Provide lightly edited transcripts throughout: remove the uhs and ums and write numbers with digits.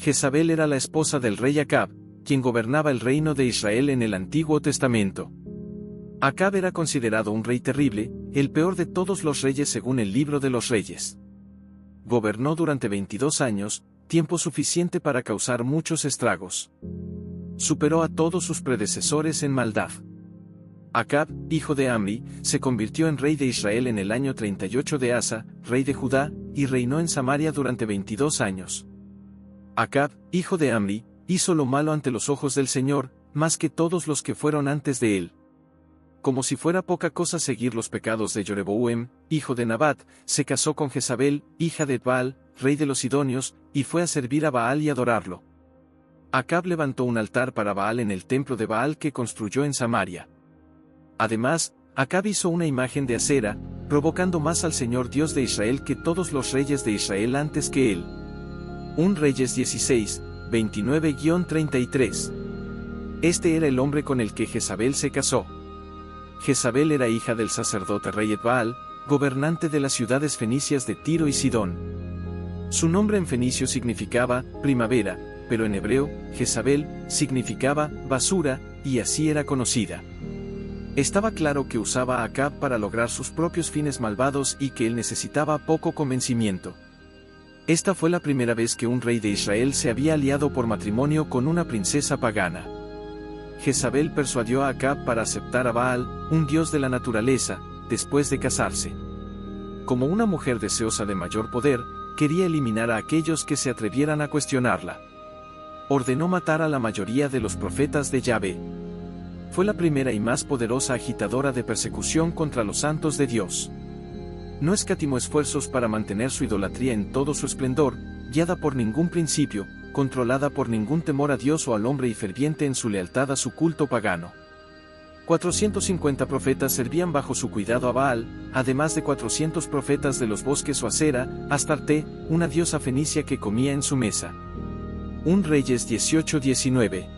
Jezabel era la esposa del rey Acab, quien gobernaba el reino de Israel en el Antiguo Testamento. Acab era considerado un rey terrible, el peor de todos los reyes según el Libro de los Reyes. Gobernó durante 22 años, tiempo suficiente para causar muchos estragos. Superó a todos sus predecesores en maldad. Acab, hijo de Amri, se convirtió en rey de Israel en el año 38 de Asa, rey de Judá, y reinó en Samaria durante 22 años. Acab, hijo de Amri, hizo lo malo ante los ojos del Señor, más que todos los que fueron antes de él. Como si fuera poca cosa seguir los pecados de Jeroboam, hijo de Nabat, se casó con Jezabel, hija de Baal, rey de los Sidonios, y fue a servir a Baal y adorarlo. Acab levantó un altar para Baal en el templo de Baal que construyó en Samaria. Además, Acab hizo una imagen de acera, provocando más al Señor Dios de Israel que todos los reyes de Israel antes que él. 1 Reyes 16, 29-33. Este era el hombre con el que Jezabel se casó. Jezabel era hija del sacerdote rey Baal, gobernante de las ciudades fenicias de Tiro y Sidón. Su nombre en fenicio significaba primavera, pero en hebreo, Jezabel, significaba basura, y así era conocida. Estaba claro que usaba a Acab para lograr sus propios fines malvados y que él necesitaba poco convencimiento. Esta fue la primera vez que un rey de Israel se había aliado por matrimonio con una princesa pagana. Jezabel persuadió a Acab para aceptar a Baal, un dios de la naturaleza, después de casarse. Como una mujer deseosa de mayor poder, quería eliminar a aquellos que se atrevieran a cuestionarla. Ordenó matar a la mayoría de los profetas de Yahvé. Fue la primera y más poderosa agitadora de persecución contra los santos de Dios. No escatimó esfuerzos para mantener su idolatría en todo su esplendor, guiada por ningún principio, controlada por ningún temor a Dios o al hombre y ferviente en su lealtad a su culto pagano. 450 profetas servían bajo su cuidado a Baal, además de 400 profetas de los bosques o Acera, Astarte, una diosa fenicia que comía en su mesa. 1 Reyes 18-19.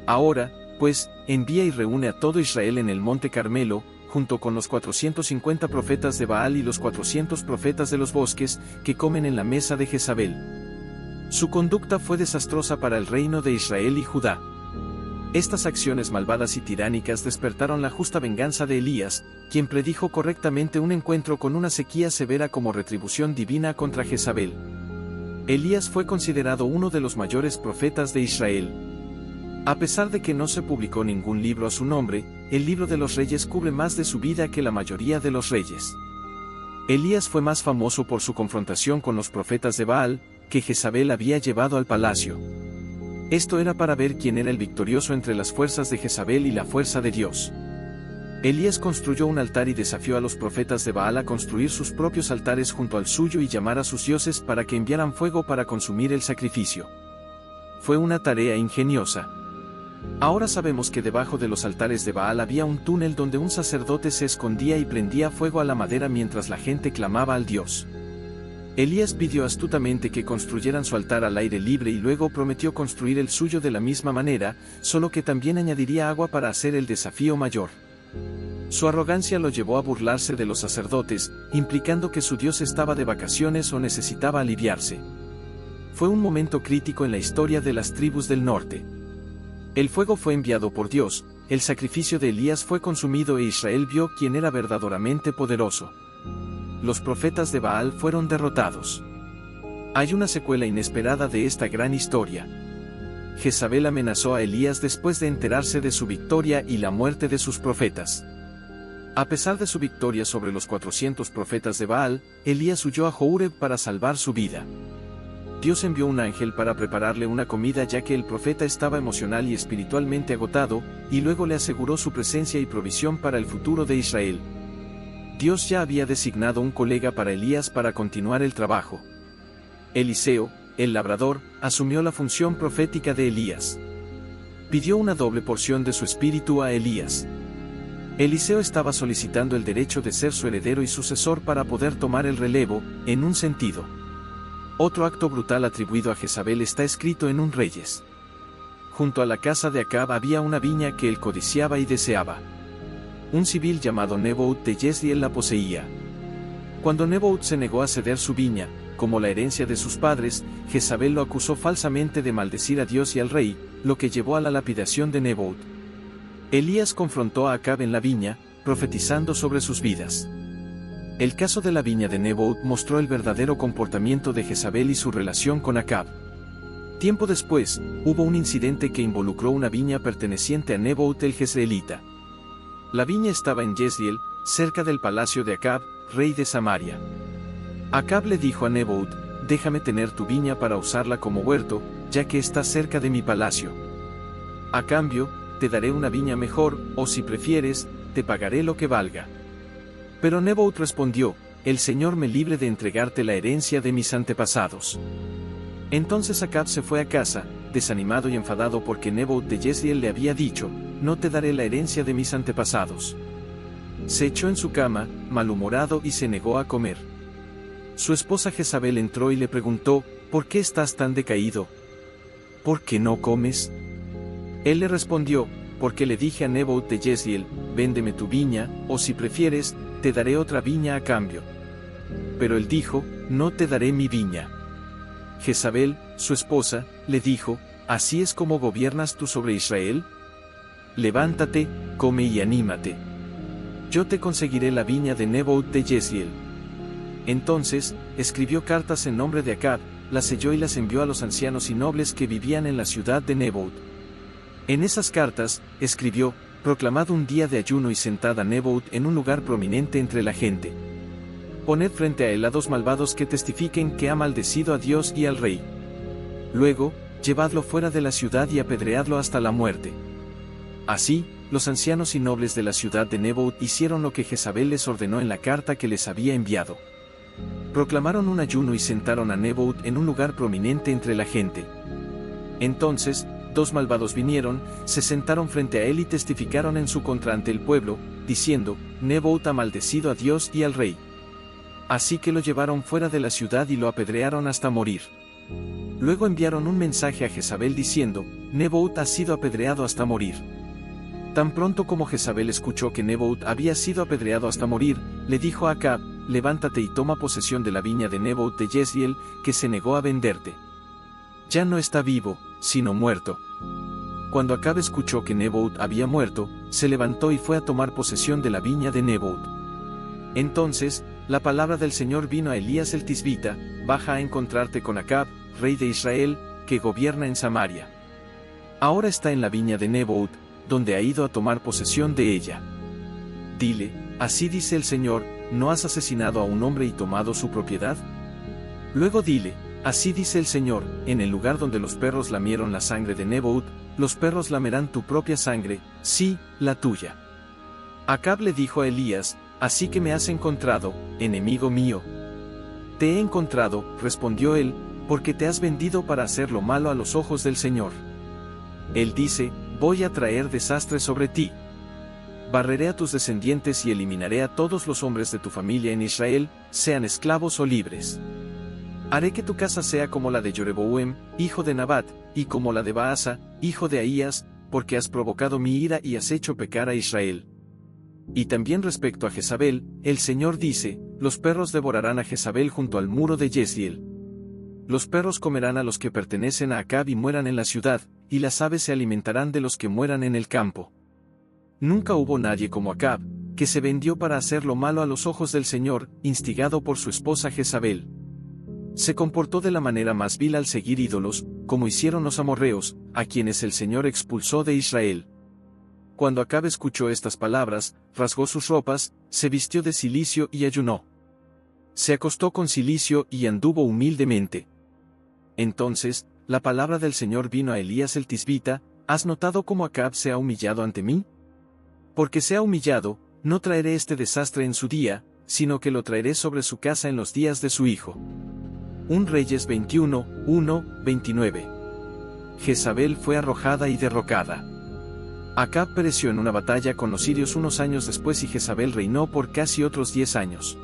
Ahora, pues, envía y reúne a todo Israel en el monte Carmelo, junto con los 450 profetas de Baal y los 400 profetas de los bosques, que comen en la mesa de Jezabel. Su conducta fue desastrosa para el reino de Israel y Judá. Estas acciones malvadas y tiránicas despertaron la justa venganza de Elías, quien predijo correctamente un encuentro con una sequía severa como retribución divina contra Jezabel. Elías fue considerado uno de los mayores profetas de Israel. A pesar de que no se publicó ningún libro a su nombre, el libro de los reyes cubre más de su vida que la mayoría de los reyes. Elías fue más famoso por su confrontación con los profetas de Baal, que Jezabel había llevado al palacio. Esto era para ver quién era el victorioso entre las fuerzas de Jezabel y la fuerza de Dios. Elías construyó un altar y desafió a los profetas de Baal a construir sus propios altares junto al suyo y llamar a sus dioses para que enviaran fuego para consumir el sacrificio. Fue una tarea ingeniosa. Ahora sabemos que debajo de los altares de Baal había un túnel donde un sacerdote se escondía y prendía fuego a la madera mientras la gente clamaba al Dios. Elías pidió astutamente que construyeran su altar al aire libre y luego prometió construir el suyo de la misma manera, solo que también añadiría agua para hacer el desafío mayor. Su arrogancia lo llevó a burlarse de los sacerdotes, implicando que su Dios estaba de vacaciones o necesitaba aliviarse. Fue un momento crítico en la historia de las tribus del norte. El fuego fue enviado por Dios, el sacrificio de Elías fue consumido e Israel vio quién era verdaderamente poderoso. Los profetas de Baal fueron derrotados. Hay una secuela inesperada de esta gran historia. Jezabel amenazó a Elías después de enterarse de su victoria y la muerte de sus profetas. A pesar de su victoria sobre los 400 profetas de Baal, Elías huyó a Horeb para salvar su vida. Dios envió un ángel para prepararle una comida ya que el profeta estaba emocional y espiritualmente agotado, y luego le aseguró su presencia y provisión para el futuro de Israel. Dios ya había designado un colega para Elías para continuar el trabajo. Eliseo, el labrador, asumió la función profética de Elías. Pidió una doble porción de su espíritu a Elías. Eliseo estaba solicitando el derecho de ser su heredero y sucesor para poder tomar el relevo, en un sentido. Otro acto brutal atribuido a Jezabel está escrito en 1 Reyes. Junto a la casa de Acab había una viña que él codiciaba y deseaba. Un civil llamado Nebaut de Jezreel la poseía. Cuando Nebaut se negó a ceder su viña, como la herencia de sus padres, Jezabel lo acusó falsamente de maldecir a Dios y al rey, lo que llevó a la lapidación de Nebaut. Elías confrontó a Acab en la viña, profetizando sobre sus vidas. El caso de la viña de Nebaut mostró el verdadero comportamiento de Jezabel y su relación con Acab. Tiempo después, hubo un incidente que involucró una viña perteneciente a Nebaut el Jezreelita. La viña estaba en Jezreel, cerca del palacio de Acab, rey de Samaria. Acab le dijo a Nebaut: déjame tener tu viña para usarla como huerto, ya que está cerca de mi palacio. A cambio, te daré una viña mejor, o si prefieres, te pagaré lo que valga. Pero Nebaut respondió: el Señor me libre de entregarte la herencia de mis antepasados. Entonces Acab se fue a casa, desanimado y enfadado porque Nebaut de Jezreel le había dicho: no te daré la herencia de mis antepasados. Se echó en su cama, malhumorado, y se negó a comer. Su esposa Jezabel entró y le preguntó: ¿por qué estás tan decaído? ¿Por qué no comes? Él le respondió: porque le dije a Nebaut de Jezreel: véndeme tu viña, o si prefieres, te daré otra viña a cambio. Pero él dijo: no te daré mi viña. Jezabel, su esposa, le dijo: ¿así es como gobiernas tú sobre Israel? Levántate, come y anímate. Yo te conseguiré la viña de Nebaut de Jezreel. Entonces, escribió cartas en nombre de Acab, las selló y las envió a los ancianos y nobles que vivían en la ciudad de Nebaut. En esas cartas, escribió: proclamad un día de ayuno y sentad a Nebaut en un lugar prominente entre la gente. Poned frente a él a dos malvados que testifiquen que ha maldecido a Dios y al rey. Luego, llevadlo fuera de la ciudad y apedreadlo hasta la muerte. Así, los ancianos y nobles de la ciudad de Nebaut hicieron lo que Jezabel les ordenó en la carta que les había enviado. Proclamaron un ayuno y sentaron a Nebaut en un lugar prominente entre la gente. Entonces, dos malvados vinieron, se sentaron frente a él y testificaron en su contra ante el pueblo, diciendo: Nebaut ha maldecido a Dios y al rey. Así que lo llevaron fuera de la ciudad y lo apedrearon hasta morir. Luego enviaron un mensaje a Jezabel diciendo: Nebaut ha sido apedreado hasta morir. Tan pronto como Jezabel escuchó que Nebaut había sido apedreado hasta morir, le dijo a Acab: levántate y toma posesión de la viña de Nebaut de Jezreel, que se negó a venderte. Ya no está vivo, sino muerto. Cuando Acab escuchó que Nebaut había muerto, se levantó y fue a tomar posesión de la viña de Nebaut. Entonces, la palabra del Señor vino a Elías el Tisbita: baja a encontrarte con Acab, rey de Israel, que gobierna en Samaria. Ahora está en la viña de Nebaut, donde ha ido a tomar posesión de ella. Dile: así dice el Señor, ¿no has asesinado a un hombre y tomado su propiedad? Luego dile: así dice el Señor, en el lugar donde los perros lamieron la sangre de Nebaut, los perros lamerán tu propia sangre, sí, la tuya. Acab le dijo a Elías: así que me has encontrado, enemigo mío. Te he encontrado, respondió él, porque te has vendido para hacer lo malo a los ojos del Señor. Él dice: voy a traer desastre sobre ti. Barreré a tus descendientes y eliminaré a todos los hombres de tu familia en Israel, sean esclavos o libres. Haré que tu casa sea como la de Jeroboam, hijo de Nabat, y como la de Baasa, hijo de Ahías, porque has provocado mi ira y has hecho pecar a Israel. Y también respecto a Jezabel, el Señor dice: los perros devorarán a Jezabel junto al muro de Jezreel. Los perros comerán a los que pertenecen a Acab y mueran en la ciudad, y las aves se alimentarán de los que mueran en el campo. Nunca hubo nadie como Acab, que se vendió para hacer lo malo a los ojos del Señor, instigado por su esposa Jezabel. Se comportó de la manera más vil al seguir ídolos, como hicieron los amorreos, a quienes el Señor expulsó de Israel. Cuando Acab escuchó estas palabras, rasgó sus ropas, se vistió de cilicio y ayunó. Se acostó con cilicio y anduvo humildemente. Entonces, la palabra del Señor vino a Elías el Tisbita: ¿has notado cómo Acab se ha humillado ante mí? Porque se ha humillado, no traeré este desastre en su día, sino que lo traeré sobre su casa en los días de su hijo. 1 Reyes 21, 1, 29. Jezabel fue arrojada y derrocada. Acab pereció en una batalla con los sirios unos años después y Jezabel reinó por casi otros 10 años.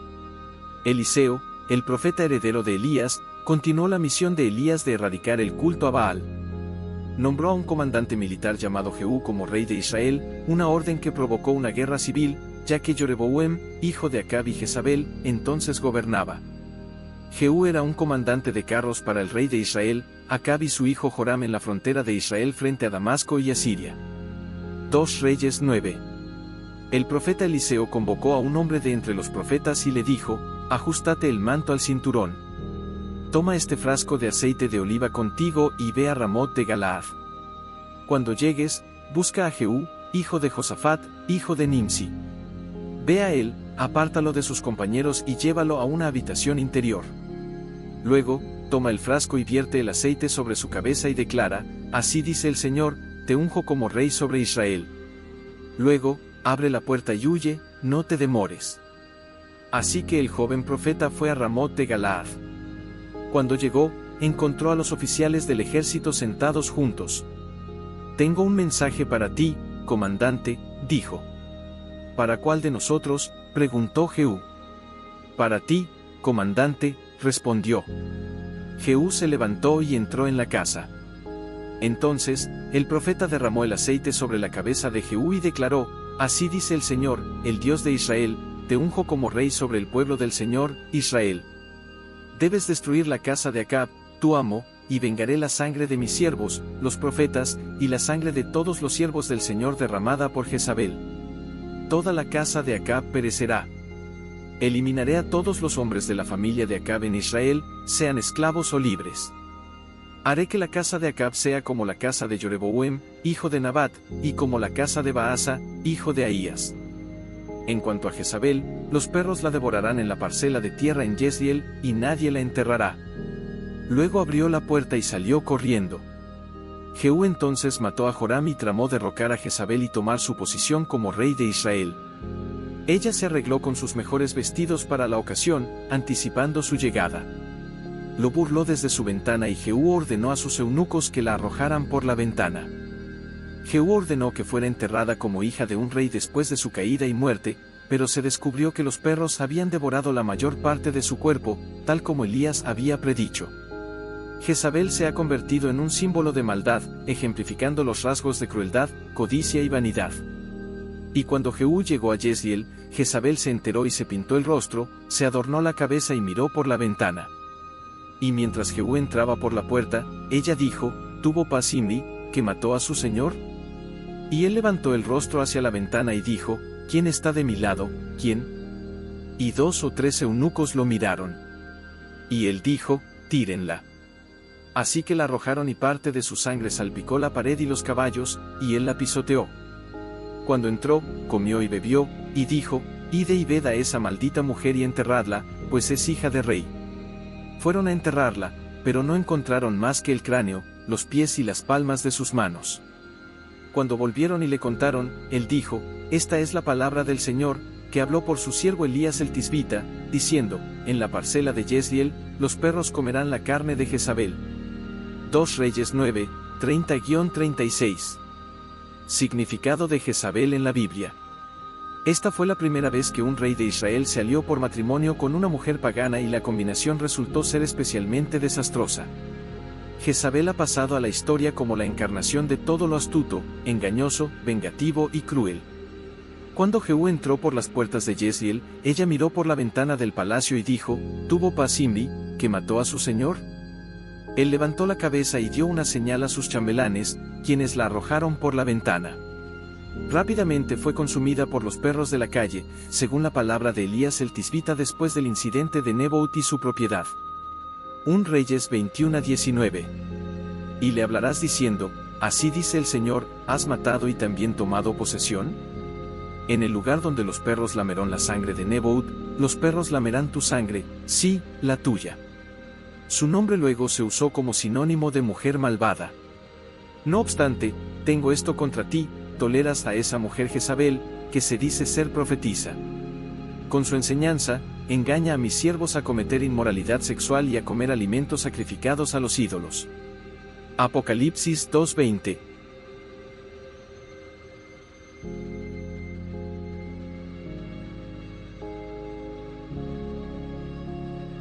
Eliseo, el profeta heredero de Elías, continuó la misión de Elías de erradicar el culto a Baal. Nombró a un comandante militar llamado Jehú como rey de Israel, una orden que provocó una guerra civil, ya que Jeroboam, hijo de Acab y Jezabel, entonces gobernaba. Jehú era un comandante de carros para el rey de Israel, Acab y su hijo Joram en la frontera de Israel frente a Damasco y Asiria. 2 Reyes 9. El profeta Eliseo convocó a un hombre de entre los profetas y le dijo: ajustate el manto al cinturón. Toma este frasco de aceite de oliva contigo y ve a Ramot de Galaad. Cuando llegues, busca a Jehú, hijo de Josafat, hijo de Nimsi. Ve a él, apártalo de sus compañeros y llévalo a una habitación interior. Luego, toma el frasco y vierte el aceite sobre su cabeza y declara: así dice el Señor, te unjo como rey sobre Israel. Luego, abre la puerta y huye, no te demores. Así que el joven profeta fue a Ramot de Galaad. Cuando llegó, encontró a los oficiales del ejército sentados juntos. Tengo un mensaje para ti, comandante, dijo. ¿Para cuál de nosotros?, preguntó Jehú. Para ti, comandante, respondió. Jehú se levantó y entró en la casa. Entonces, el profeta derramó el aceite sobre la cabeza de Jehú y declaró: así dice el Señor, el Dios de Israel, te unjo como rey sobre el pueblo del Señor, Israel. Debes destruir la casa de Acab, tu amo, y vengaré la sangre de mis siervos, los profetas, y la sangre de todos los siervos del Señor derramada por Jezabel. Toda la casa de Acab perecerá. Eliminaré a todos los hombres de la familia de Acab en Israel, sean esclavos o libres. Haré que la casa de Acab sea como la casa de Jeroboam, hijo de Nabat, y como la casa de Baasa, hijo de Ahías. En cuanto a Jezabel, los perros la devorarán en la parcela de tierra en Jezreel, y nadie la enterrará. Luego abrió la puerta y salió corriendo. Jehú entonces mató a Joram y tramó derrocar a Jezabel y tomar su posición como rey de Israel. Ella se arregló con sus mejores vestidos para la ocasión, anticipando su llegada. Lo burló desde su ventana y Jehú ordenó a sus eunucos que la arrojaran por la ventana. Jehú ordenó que fuera enterrada como hija de un rey después de su caída y muerte, pero se descubrió que los perros habían devorado la mayor parte de su cuerpo, tal como Elías había predicho. Jezabel se ha convertido en un símbolo de maldad, ejemplificando los rasgos de crueldad, codicia y vanidad. Y cuando Jehú llegó a Jezreel, Jezabel se enteró y se pintó el rostro, se adornó la cabeza y miró por la ventana. Y mientras Jehú entraba por la puerta, ella dijo: ¿tuvo paz Zimri, que mató a su señor? Y él levantó el rostro hacia la ventana y dijo: ¿quién está de mi lado, quién? Y 2 o 3 eunucos lo miraron. Y él dijo: tírenla. Así que la arrojaron y parte de su sangre salpicó la pared y los caballos, y él la pisoteó. Cuando entró, comió y bebió, y dijo: id y ved a esa maldita mujer y enterradla, pues es hija de rey. Fueron a enterrarla, pero no encontraron más que el cráneo, los pies y las palmas de sus manos. Cuando volvieron y le contaron, él dijo: esta es la palabra del Señor, que habló por su siervo Elías el Tisbita, diciendo: en la parcela de Jezreel, los perros comerán la carne de Jezabel. 2 Reyes 9, 30-36. Significado de Jezabel en la Biblia. Esta fue la primera vez que un rey de Israel se alió por matrimonio con una mujer pagana y la combinación resultó ser especialmente desastrosa. Jezabel ha pasado a la historia como la encarnación de todo lo astuto, engañoso, vengativo y cruel. Cuando Jehú entró por las puertas de Jezreel, ella miró por la ventana del palacio y dijo: ¿tuvo paz Zimri, que mató a su señor? Él levantó la cabeza y dio una señal a sus chambelanes, quienes la arrojaron por la ventana. Rápidamente fue consumida por los perros de la calle, según la palabra de Elías el Tisbita después del incidente de Nebot y su propiedad. 1 Reyes 21-19. Y le hablarás diciendo: así dice el Señor, ¿has matado y también tomado posesión? En el lugar donde los perros lamerán la sangre de Nebot, los perros lamerán tu sangre, sí, la tuya. Su nombre luego se usó como sinónimo de mujer malvada. No obstante, tengo esto contra ti: toleras a esa mujer Jezabel, que se dice ser profetisa. Con su enseñanza, engaña a mis siervos a cometer inmoralidad sexual y a comer alimentos sacrificados a los ídolos. Apocalipsis 2:20.